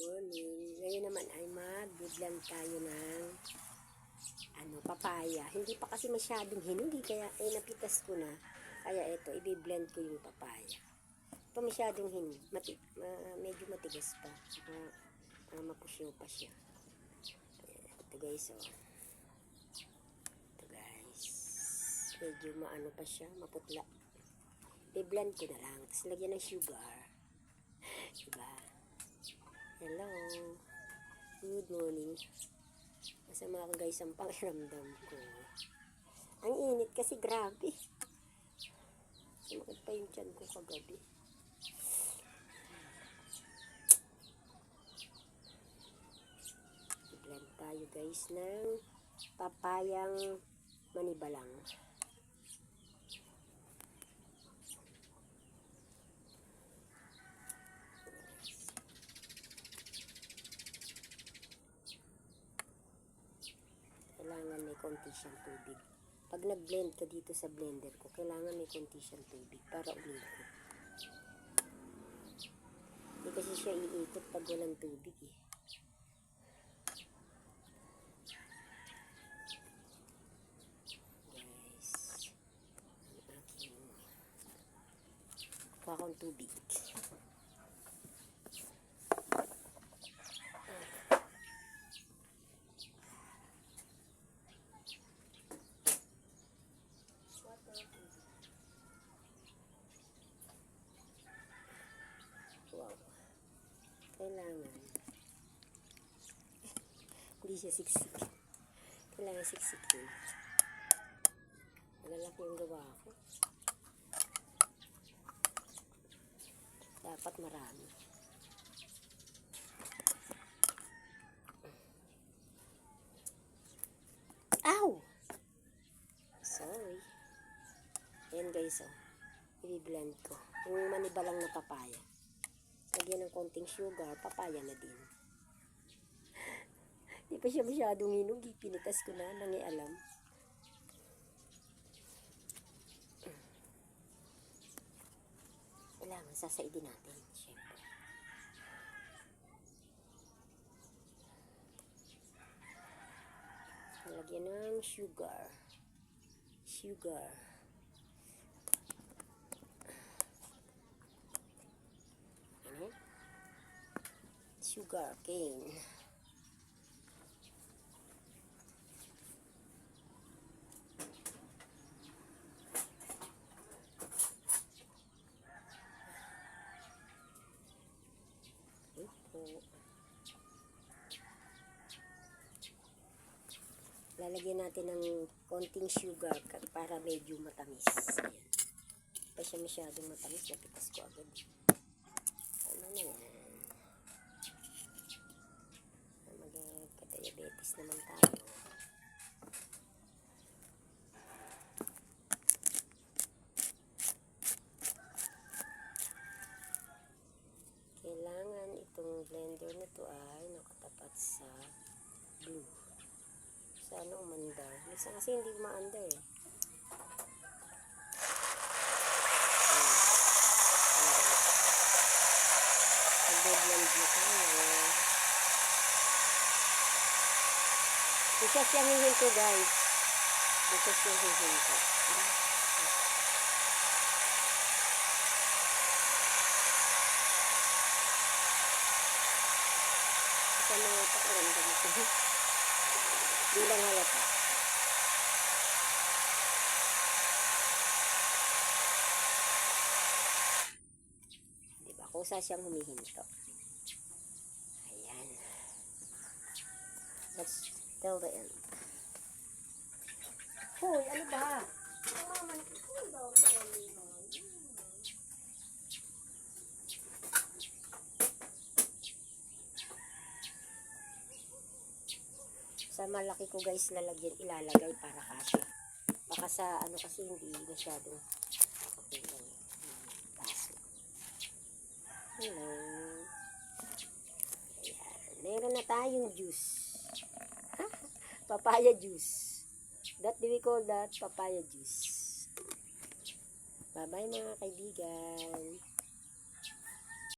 Morning. Ngayon naman ay mag-blend tayo ng papaya. Hindi pa kasi masyadong hinugi kaya napitas ko na. Kaya ito, i-blend ko yung papaya. Ito masyadong hinugi. Medyo matigas pa. Saka mapusyo pa siya. Ayan, ito guys, oh. Ito guys. Medyo maano pa siya, maputla. I-blend ko na lang. Tapos lagyan ng sugar. Diba? Hello. Good morning. Masama ako guys ang pakiramdam ko. Ang init kasi grabe. Sumakit pa yung tiyan ko kagabi. I-blend tayo guys ng papayang manibalang. Kailangan may konti siyang tubig. Pag nag-blend ka dito sa blender ko, kailangan may konti siyang tubig para umikot. Hindi kasi siya iikot pag walang tubig eh. Guys, ang aking kuha akong tubig. Wow. Kailangan. Hindi siya siksik. Kailangan siksikin. Malalaki yung gawa ko. Dapat marami. Ow! Sorry. Ayan guys, oh. I-blend ko. Yung manibalang na papaya. Lagyan ng konting sugar, papaya na din. Di pa siya masyadong hinugi. Pinitas ko na, nangialam. Kailangan sasaidin natin, syempre. Lagyan ng sugar. Sugar. Sugar cane. Lalagyan natin ng konting sugar para medyo matamis. Ayan. Pa siya masyadong matamis, napitas ko agad. Ano na yan? Magka-diabetes naman tayo. Kailangan itong blender na to ay nakatapat sa glue. Sana umandar. Minsan kasi hindi umaandar eh. Pag-blend mo tayo. Isa siyang hihinto guys. Isa siyang hihinto. Isa mga pakiramdam ito. Di lang halata. Diba? Kusa siyang humihinto. Ayan. Let's till the end. Hoy, ano ba? Sa malaki ko guys ilalagay para kasya. Baka sa ano kasi hindi masyadong okay lang. Baso. Hello. Ayan. Meron na tayong juice. Papaya juice. That do we call that papaya juice. Bye bye mga kaibigan.